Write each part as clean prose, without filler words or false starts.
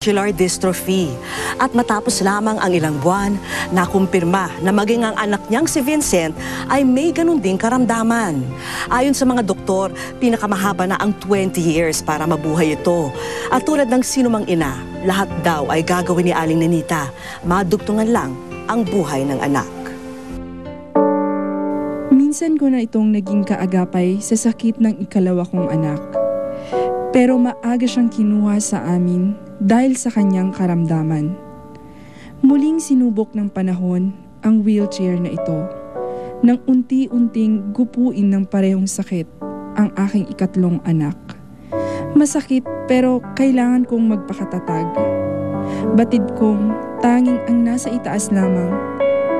muscular dystrophy. At matapos lamang ang ilang buwan, nakumpirma na maging ang anak niyang si Vincent ay may ganun ding karamdaman. Ayon sa mga doktor, pinakamahaba na ang 20 years para mabuhay ito. At tulad ng sinumang ina, lahat daw ay gagawin ni Aling Nenita. Madugtungan lang ang buhay ng anak. Minsan ko na itong naging kaagapay sa sakit ng ikalawa kong anak. Pero maaga siyang kinuha sa amin dahil sa kanyang karamdaman. Muling sinubok ng panahon ang wheelchair na ito. Nang unti-unting gupuin ng parehong sakit ang aking ikatlong anak. Masakit pero kailangan kong magpakatatag. Batid kong tanging ang nasa itaas lamang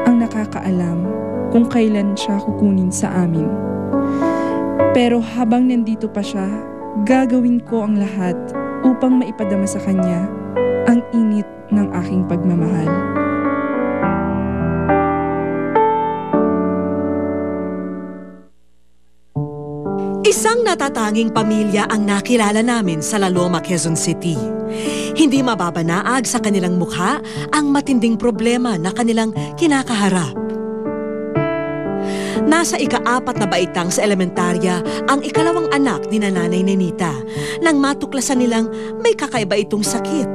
ang nakakaalam kung kailan siya kukunin sa amin. Pero habang nandito pa siya, gagawin ko ang lahat upang maipadama sa kanya ang init ng aking pagmamahal. Isang natatanging pamilya ang nakilala namin sa La Loma, Quezon City. Hindi mababanaag sa kanilang mukha ang matinding problema na kanilang kinakaharap. Nasa ika-4 na baitang sa elementarya ang ikalawang anak ni Nanay Nenita nang matuklasan nilang may kakaiba itong sakit.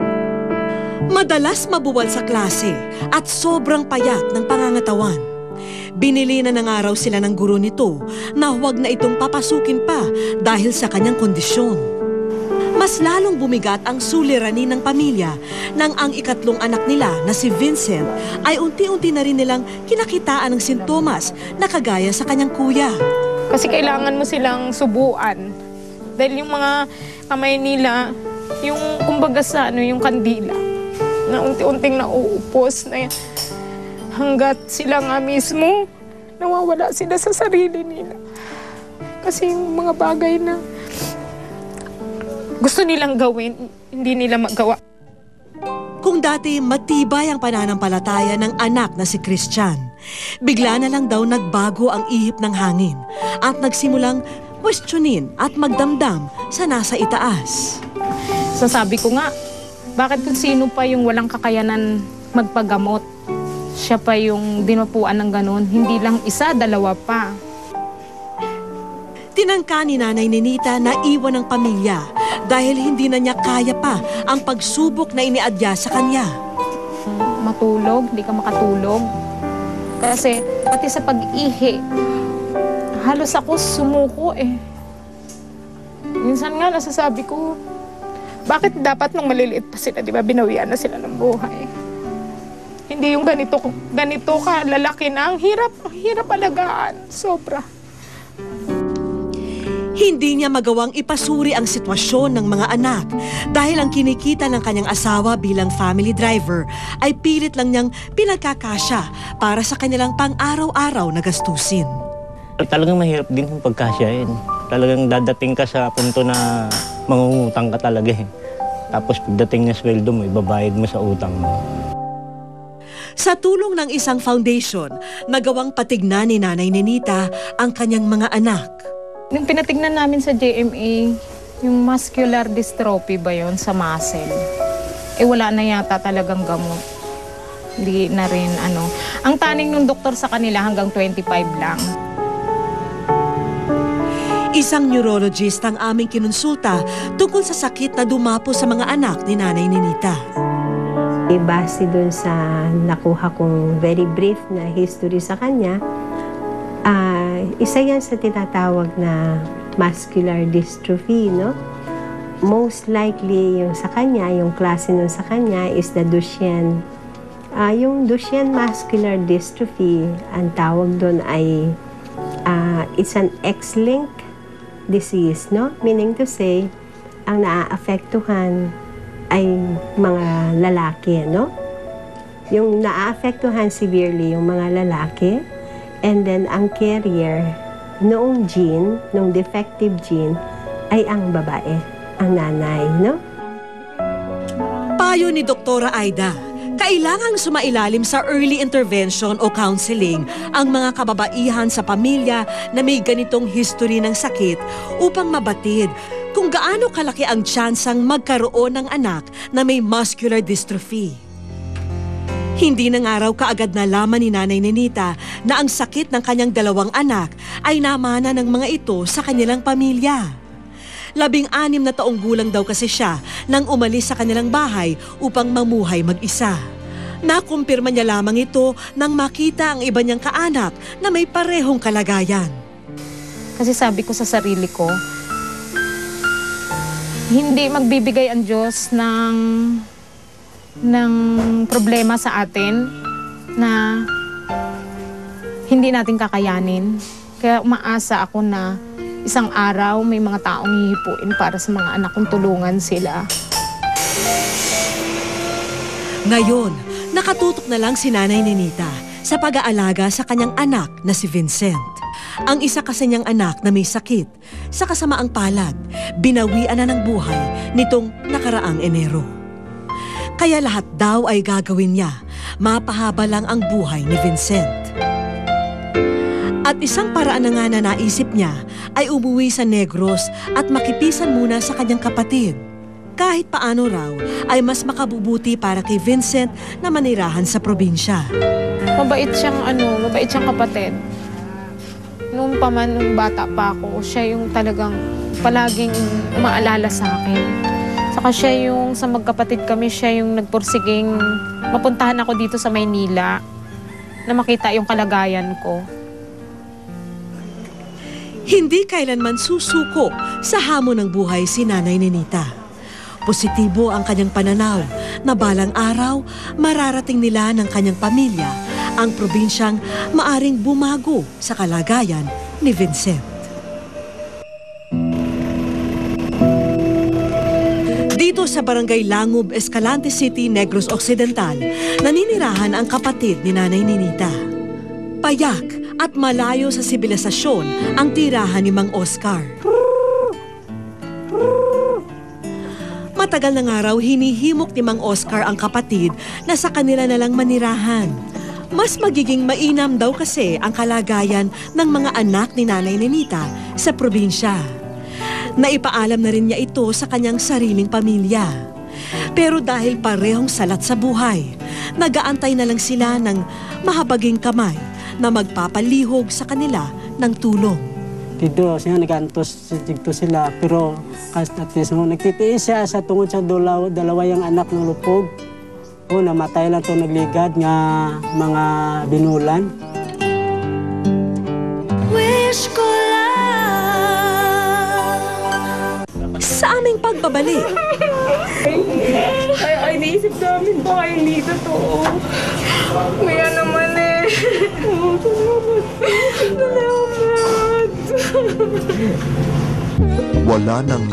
Madalas mabuwal sa klase at sobrang payat ng pangangatawan. Binili na ng araw sila ng guro nito na huwag na itong papasukin pa dahil sa kanyang kondisyon. Mas lalong bumigat ang suliranin ng pamilya nang ang ikatlong anak nila na si Vincent ay unti-unti na rin nilang kinakitaan ng sintomas na kagaya sa kanyang kuya. Kasi kailangan mo silang subuan. Dahil yung mga kamay nila, yung kumbaga sa yung kandila, na unti-unting nauupos na hanggat sila nga mismo, nawawala sila sa sarili nila. Kasi yung mga bagay na gusto nilang gawin, hindi nila magawa. Kung dati matibay ang pananampalataya ng anak na si Christian, bigla na lang daw nagbago ang ihip ng hangin at nagsimulang questionin at magdamdam sa nasa itaas. Sasabi ko nga, bakit kung sino pa yung walang kakayanan magpagamot? Siya pa yung dinapuan ng ganun, hindi lang isa, dalawa pa. Tinangka ni Nanay Nenita na iwan ng pamilya dahil hindi na niya kaya pa ang pagsubok na iniadya sa kanya. Matulog, hindi ka makatulog. Kasi pati sa pag-ihi, halos ako sumuko eh. Minsan nga nasasabi ko, bakit dapat nung maliliit pa sila, di ba, binawian na sila ng buhay? Hindi yung ganito ka lalaki na, ang hirap alagaan, sobra. Hindi niya magawang ipasuri ang sitwasyon ng mga anak dahil ang kinikita ng kanyang asawa bilang family driver ay pilit lang niyang pinagkakasya para sa kanilang pang-araw-araw na gastusin. Talagang mahirap din kung pagkasyahin. Talagang dadating ka sa punto na mangungutang ka talaga eh. Tapos pagdating na sweldo mo, ibabayad mo sa utang mo. Sa tulong ng isang foundation, nagawang patignan ni Nanay Nenita ang kanyang mga anak. Yung pinatignan namin sa JMA, yung muscular dystrophy ba yun sa muscle? Eh wala na yata talagang gamot. Hindi na rin Ang taning ng doktor sa kanila hanggang 25 lang. Isang neurologist ang aming kinonsulta tungkol sa sakit na dumapo sa mga anak ni Nanay Nenita. Base dun sa nakuha kong very brief na history sa kanya, isa yan sa tinatawag na muscular dystrophy, no? Most likely yung sa kanya, yung klase nun sa kanya is the Duchenne. Yung Duchenne muscular dystrophy, ang tawag doon ay it's an X-linked disease, no? Meaning to say, ang naaapektuhan ay mga lalaki, no? Yung naaapektuhan severely yung mga lalaki, and then ang carrier noong gene, noong defective gene, ay ang babae, ang nanay, no? Payo ni Doktora Aida, kailangang sumailalim sa early intervention o counseling ang mga kababaihan sa pamilya na may ganitong history ng sakit upang mabatid kung gaano kalaki ang tsansang magkaroon ng anak na may muscular dystrophy. Hindi na nga raw kaagad nalaman ni Nanay Nenita na ang sakit ng kanyang 2 anak ay namana ng mga ito sa kanilang pamilya. 16 na taong gulang daw kasi siya nang umalis sa kanilang bahay upang mamuhay mag-isa. Nakumpirma niya lamang ito nang makita ang iba niyang kaanak na may parehong kalagayan. Kasi sabi ko sa sarili ko, hindi magbibigay ang Diyos ng problema sa atin na hindi natin kakayanin. Kaya umaasa ako na isang araw may mga taong hihipuin para sa mga anak kong tulungan sila. Ngayon, nakatutok na lang si Nanay Nenita sa pag-aalaga sa kanyang anak na si Vincent. Ang isa kasi niyang anak na may sakit, sa kasamaang palad, binawian na ng buhay nitong nakaraang Enero. Kaya lahat daw ay gagawin niya, mapahaba lang ang buhay ni Vincent. At isang paraan na nga na naisip niya ay umuwi sa Negros at makipisan muna sa kanyang kapatid. Kahit paano raw ay mas makabubuti para kay Vincent na manirahan sa probinsya. Mabait siyang kapatid. Nung bata pa ako, siya yung talagang palaging umaalala sa akin. Saka siya yung, sa magkapatid kami, siya yung nagpursiging mapuntahan ako dito sa Maynila na makita yung kalagayan ko. Hindi kailanman susuko sa hamon ng buhay si Nanay Nenita. Positibo ang kanyang pananaw na balang araw mararating nila ng kanyang pamilya ang probinsyang maaring bumago sa kalagayan ni Vincent. Dito sa Barangay Langub, Escalante City, Negros Occidental, naninirahan ang kapatid ni Nanay Nenita. Payak at malayo sa sibilisasyon ang tirahan ni Mang Oscar. Matagal na nga raw hinihimok ni Mang Oscar ang kapatid na sa kanila na lang manirahan. Mas magiging mainam daw kasi ang kalagayan ng mga anak ni Nanay Nenita sa probinsya. Naipaalam na rin niya ito sa kanyang sariling pamilya. Pero dahil parehong salat sa buhay, nag-aantay na lang sila ng mahabaging kamay na magpapalihog sa kanila ng tulong. Dito siya nag-antos dito sila pero at least nagtitiis siya sa tungod sa dalawa yung anak ng lupog. O namatay lang to nagligad nga mga binulan. Wish ko lang sa aming pagbabalik. Ay, naisip namin baka hindi totoo. Kaya naman eh. Salamat. Wala nang